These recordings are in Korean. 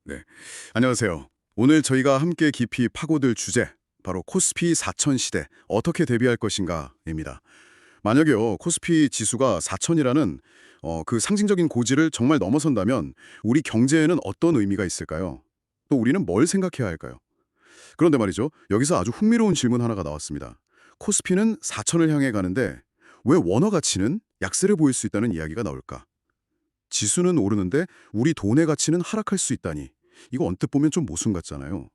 네. 안녕하세요. 오늘 저희가 함께 깊이 파고들 주제, 바로 코스피 4000 시대 어떻게 대비할 것인가입니다. 만약에요, 코스피 지수가 4000이라는 그 상징적인 고지를 정말 넘어선다면 우리 경제에는 어떤 의미가 있을까요? 또 우리는 뭘 생각해야 할까요? 그런데 말이죠, 여기서 아주 흥미로운 질문 하나가 나왔습니다. 코스피는 4000을 향해 가는데 왜 원화 가치는 약세를 보일 수 있다는 이야기가 나올까? 지수는 오르는데 우리 돈의 가치는 하락할 수 있다니. 이거 언뜻 보면 좀 모순 같잖아요.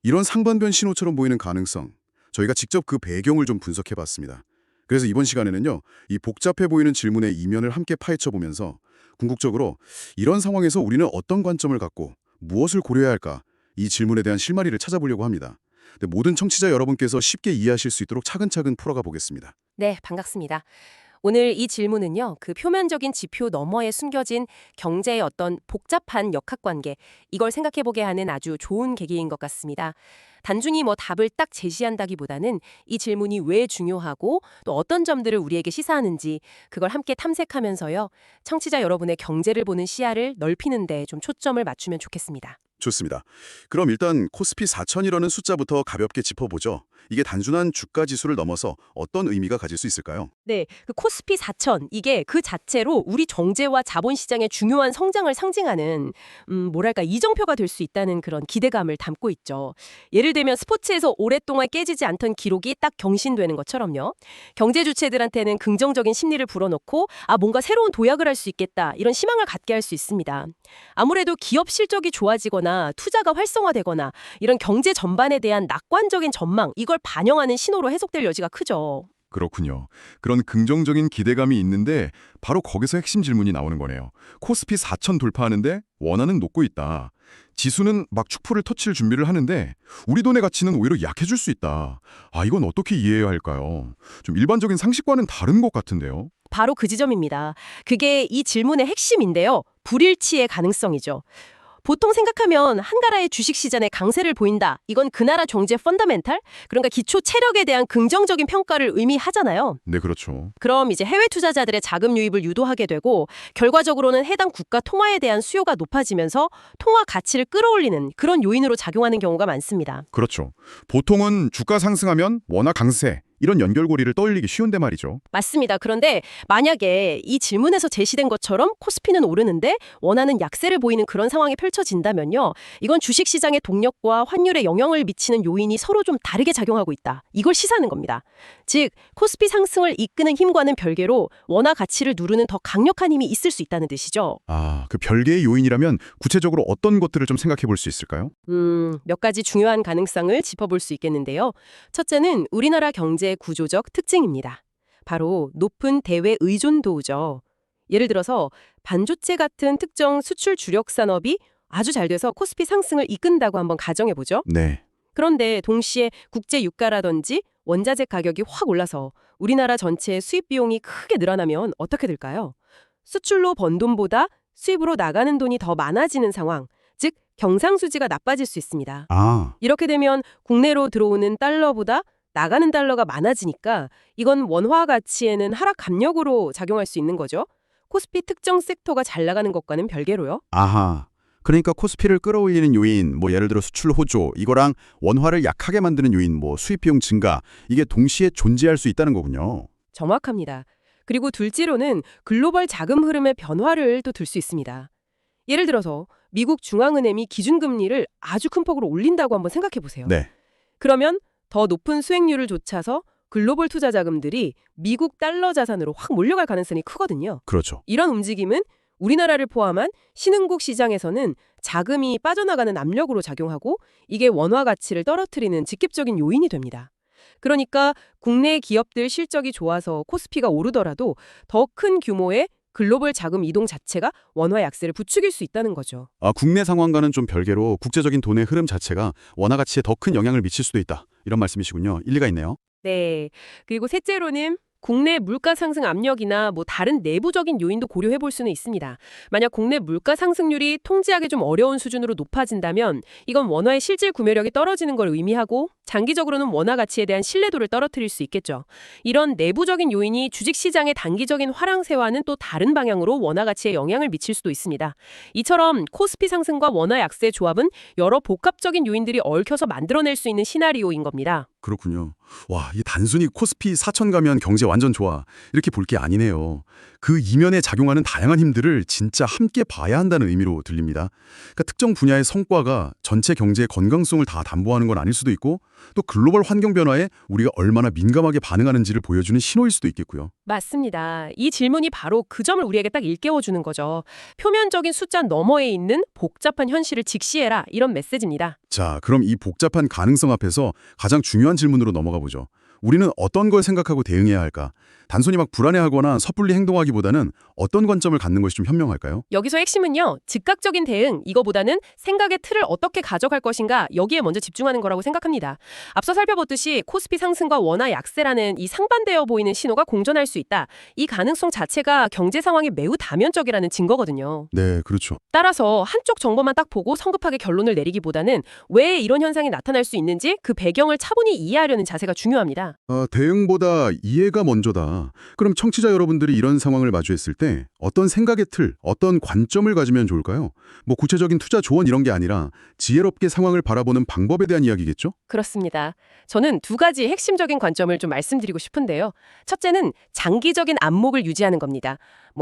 이런 상반된 신호처럼 보이는 가능성, 저희가 직접 그 배경을 좀 분석해 봤습니다. 그래서 이번 시간에는요, 이 복잡해 보이는 질문의 이면을 함께 파헤쳐 보면서 궁극적으로 이런 상황에서 우리는 어떤 관점을 갖고 무엇을 고려해야 할까, 이 질문에 대한 실마리를 찾아보려고 합니다. 근데 모든 청취자 여러분께서 쉽게 이해하실 수 있도록 차근차근 풀어가 보겠습니다. 네, 반갑습니다. 오늘 이 질문은요, 그 표면적인 지표 너머에 숨겨진 경제의 어떤 복잡한 역학관계, 이걸 생각해보게 하는 아주 좋은 계기인 것 같습니다. 단순히 답을 딱 제시한다기보다는 이 질문이 왜 중요하고 또 어떤 점들을 우리에게 시사하는지 그걸 함께 탐색하면서요, 청취자 여러분의 경제를 보는 시야를 넓히는 데 좀 초점을 맞추면 좋겠습니다. 좋습니다. 그럼 일단 코스피 4000이라는 숫자부터 가볍게 짚어보죠. 이게 단순한 주가 지수를 넘어서 어떤 의미가 가질 수 있을까요? 네, 그 코스피 4000 이게 그 자체로 우리 경제와 자본시장의 중요한 성장을 상징하는 뭐랄까 이정표가 될 수 있다는 그런 기대감을 담고 있죠. 예를 들면 스포츠에서 오랫동안 깨지지 않던 기록이 딱 경신되는 것처럼요. 경제 주체들한테는 긍정적인 심리를 불어넣고 뭔가 새로운 도약을 할 수 있겠다 이런 희망을 갖게 할 수 있습니다. 아무래도 기업 실적이 좋아지거나 투자가 활성화되거나 이런 경제 전반에 대한 낙관적인 전망 이걸 반영하는 신호로 해석될 여지가 크죠. 그렇군요. 그런 긍정적인 기대감이 있는데 바로 거기서 핵심 질문이 나오는 거네요. 코스피 4000 돌파하는데 원화는 녹고 있다. 지수는 막 축포를 터칠 준비를 하는데 우리 돈의 가치는 오히려 약해질 수 있다. 이건 어떻게 이해해야 할까요? 좀 일반적인 상식과는 다른 것 같은데요. 바로 그 지점입니다. 그게 이 질문의 핵심인데요. 불일치의 가능성이죠. 보통 생각하면 한가라의 주식시장의 강세를 보인다. 이건 그 나라 경제 펀더멘탈? 그러니까 기초 체력에 대한 긍정적인 평가를 의미하잖아요. 네, 그렇죠. 그럼 이제 해외 투자자들의 자금 유입을 유도하게 되고 결과적으로는 해당 국가 통화에 대한 수요가 높아지면서 통화 가치를 끌어올리는 그런 요인으로 작용하는 경우가 많습니다. 그렇죠. 보통은 주가 상승하면 원화 강세, 이런 연결고리를 떠올리기 쉬운데 말이죠. 맞습니다. 그런데 만약에 이 질문에서 제시된 것처럼 코스피는 오르는데 원화는 약세를 보이는 그런 상황이 펼쳐진다면요. 이건 주식시장의 동력과 환율에 영향을 미치는 요인이 서로 좀 다르게 작용하고 있다. 이걸 시사하는 겁니다. 즉, 코스피 상승을 이끄는 힘과는 별개로 원화 가치를 누르는 더 강력한 힘이 있을 수 있다는 뜻이죠. 그 별개의 요인이라면 구체적으로 어떤 것들을 좀 생각해 볼 수 있을까요? 몇 가지 중요한 가능성을 짚어볼 수 있겠는데요. 첫째는 우리나라 경제의 구조적 특징입니다. 바로 높은 대외 의존도죠. 예를 들어서 반도체 같은 특정 수출 주력 산업이 아주 잘 돼서 코스피 상승을 이끈다고 한번 가정해보죠. 네. 그런데 동시에 국제 유가라든지 원자재 가격이 확 올라서 우리나라 전체의 수입 비용이 크게 늘어나면 어떻게 될까요? 수출로 번 돈보다 수입으로 나가는 돈이 더 많아지는 상황, 즉 경상수지가 나빠질 수 있습니다. 이렇게 되면 국내로 들어오는 달러보다 나가는 달러가 많아지니까 이건 원화 가치에는 하락 압력으로 작용할 수 있는 거죠. 코스피 특정 섹터가 잘 나가는 것과는 별개로요. 그러니까 코스피를 끌어올리는 요인, 예를 들어 수출 호조, 이거랑 원화를 약하게 만드는 요인, 수입 비용 증가, 이게 동시에 존재할 수 있다는 거군요. 정확합니다. 그리고 둘째로는 글로벌 자금 흐름의 변화를 또 들 수 있습니다. 예를 들어서 미국 중앙은행이 기준금리를 아주 큰 폭으로 올린다고 한번 생각해 보세요. 네. 그러면 더 높은 수익률을 좇아서 글로벌 투자 자금들이 미국 달러 자산으로 확 몰려갈 가능성이 크거든요. 그렇죠. 이런 움직임은 우리나라를 포함한 신흥국 시장에서는 자금이 빠져나가는 압력으로 작용하고 이게 원화 가치를 떨어뜨리는 직접적인 요인이 됩니다. 그러니까 국내 기업들 실적이 좋아서 코스피가 오르더라도 더 큰 규모의 글로벌 자금 이동 자체가 원화 약세를 부추길 수 있다는 거죠. 국내 상황과는 좀 별개로 국제적인 돈의 흐름 자체가 원화 가치에 더 큰 영향을 미칠 수도 있다. 이런 말씀이시군요. 일리가 있네요. 네. 그리고 셋째로는 국내 물가 상승 압력이나 다른 내부적인 요인도 고려해 볼 수는 있습니다. 만약 국내 물가 상승률이 통제하기 좀 어려운 수준으로 높아진다면 이건 원화의 실질 구매력이 떨어지는 걸 의미하고 장기적으로는 원화 가치에 대한 신뢰도를 떨어뜨릴 수 있겠죠. 이런 내부적인 요인이 주식시장의 단기적인 화랑세와는 또 다른 방향으로 원화 가치에 영향을 미칠 수도 있습니다. 이처럼 코스피 상승과 원화 약세의 조합은 여러 복합적인 요인들이 얽혀서 만들어낼 수 있는 시나리오인 겁니다. 그렇군요. 와, 이 단순히 코스피 4천 가면 경제 완전 좋아. 이렇게 볼 게 아니네요. 그 이면에 작용하는 다양한 힘들을 진짜 함께 봐야 한다는 의미로 들립니다. 그러니까 특정 분야의 성과가 전체 경제의 건강성을 다 담보하는 건 아닐 수도 있고 또 글로벌 환경 변화에 우리가 얼마나 민감하게 반응하는지를 보여주는 신호일 수도 있겠고요. 맞습니다. 이 질문이 바로 그 점을 우리에게 딱 일깨워주는 거죠. 표면적인 숫자 너머에 있는 복잡한 현실을 직시해라 이런 메시지입니다. 자, 그럼 이 복잡한 가능성 앞에서 가장 중요한 질문으로 넘어가 보죠. 우리는 어떤 걸 생각하고 대응해야 할까? 단순히 막 불안해하거나 섣불리 행동하기보다는 어떤 관점을 갖는 것이 좀 현명할까요? 여기서 핵심은요. 즉각적인 대응, 이거보다는 생각의 틀을 어떻게 가져갈 것인가 여기에 먼저 집중하는 거라고 생각합니다. 앞서 살펴봤듯이 코스피 상승과 원화 약세라는 이 상반되어 보이는 신호가 공존할 수 있다. 이 가능성 자체가 경제 상황이 매우 다면적이라는 증거거든요. 네, 그렇죠. 따라서 한쪽 정보만 딱 보고 성급하게 결론을 내리기보다는 왜 이런 현상이 나타날 수 있는지 그 배경을 차분히 이해하려는 자세가 중요합니다. 대응보다 이해가 먼저다. 그럼 청취자 여러분들이 이런 상황을 마주했을 때 어떤 생각의 틀, 어떤 관점을 가지면 좋을까요? 구체적인 투자 조언 이런 게 아니라 지혜롭게 상황을 바라보는 방법에 대한 이야기겠죠? 그렇습니다. 저는 두 가지 핵심적인 관점을 좀 말씀드리고 싶은데요. 첫째는 장기적인 안목을 유지하는 겁니다.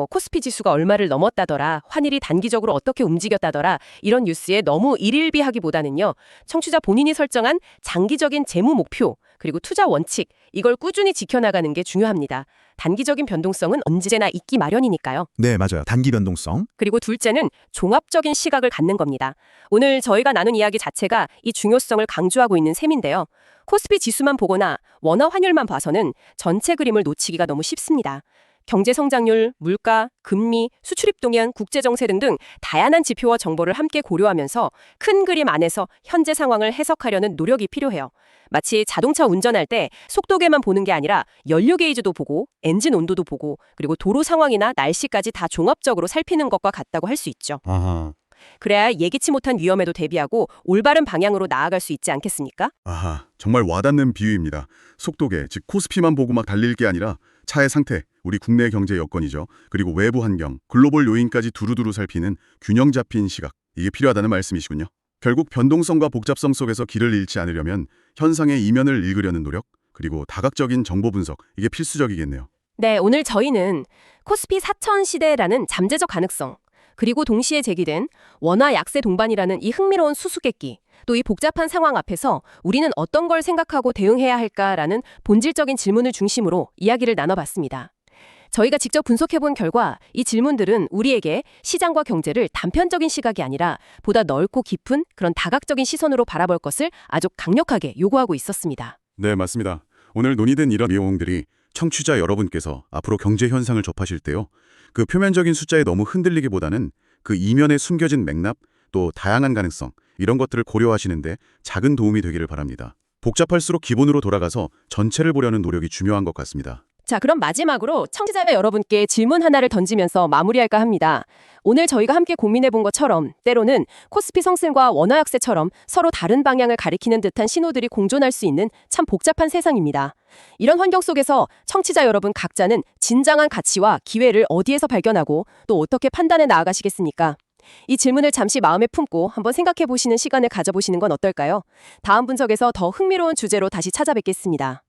코스피 지수가 얼마를 넘었다더라, 환율이 단기적으로 어떻게 움직였다더라 이런 뉴스에 너무 일일비하기보다는요. 청취자 본인이 설정한 장기적인 재무 목표 그리고 투자 원칙 이걸 꾸준히 지켜나가는 게 중요합니다. 단기적인 변동성은 언제나 있기 마련이니까요. 네, 맞아요. 단기 변동성. 그리고 둘째는 종합적인 시각을 갖는 겁니다. 오늘 저희가 나눈 이야기 자체가 이 중요성을 강조하고 있는 셈인데요. 코스피 지수만 보거나 원화 환율만 봐서는 전체 그림을 놓치기가 너무 쉽습니다. 경제 성장률, 물가, 금리, 수출입 동향, 국제 정세 등등 다양한 지표와 정보를 함께 고려하면서 큰 그림 안에서 현재 상황을 해석하려는 노력이 필요해요. 마치 자동차 운전할 때 속도계만 보는 게 아니라 연료 게이지도 보고 엔진 온도도 보고 그리고 도로 상황이나 날씨까지 다 종합적으로 살피는 것과 같다고 할 수 있죠. 아하. 그래야 예기치 못한 위험에도 대비하고 올바른 방향으로 나아갈 수 있지 않겠습니까? 아하, 정말 와닿는 비유입니다. 속도계, 즉 코스피만 보고 막 달릴 게 아니라 차의 상태, 우리 국내 경제 여건이죠. 그리고 외부 환경, 글로벌 요인까지 두루두루 살피는 균형 잡힌 시각. 이게 필요하다는 말씀이시군요. 결국 변동성과 복잡성 속에서 길을 잃지 않으려면 현상의 이면을 읽으려는 노력, 그리고 다각적인 정보 분석, 이게 필수적이겠네요. 네, 오늘 저희는 코스피 4천 시대라는 잠재적 가능성, 그리고 동시에 제기된 원화 약세 동반이라는 이 흥미로운 수수께끼, 또 이 복잡한 상황 앞에서 우리는 어떤 걸 생각하고 대응해야 할까라는 본질적인 질문을 중심으로 이야기를 나눠봤습니다. 저희가 직접 분석해본 결과 이 질문들은 우리에게 시장과 경제를 단편적인 시각이 아니라 보다 넓고 깊은 그런 다각적인 시선으로 바라볼 것을 아주 강력하게 요구하고 있었습니다. 네, 맞습니다. 오늘 논의된 이런 내용들이 청취자 여러분께서 앞으로 경제 현상을 접하실 때요. 그 표면적인 숫자에 너무 흔들리기보다는 그 이면에 숨겨진 맥락, 또 다양한 가능성, 이런 것들을 고려하시는데 작은 도움이 되기를 바랍니다. 복잡할수록 기본으로 돌아가서 전체를 보려는 노력이 중요한 것 같습니다. 자, 그럼 마지막으로 청취자 여러분께 질문 하나를 던지면서 마무리할까 합니다. 오늘 저희가 함께 고민해본 것처럼 때로는 코스피 상승과 원화 약세처럼 서로 다른 방향을 가리키는 듯한 신호들이 공존할 수 있는 참 복잡한 세상입니다. 이런 환경 속에서 청취자 여러분 각자는 진정한 가치와 기회를 어디에서 발견하고 또 어떻게 판단해 나아가시겠습니까? 이 질문을 잠시 마음에 품고 한번 생각해 보시는 시간을 가져보시는 건 어떨까요? 다음 분석에서 더 흥미로운 주제로 다시 찾아뵙겠습니다.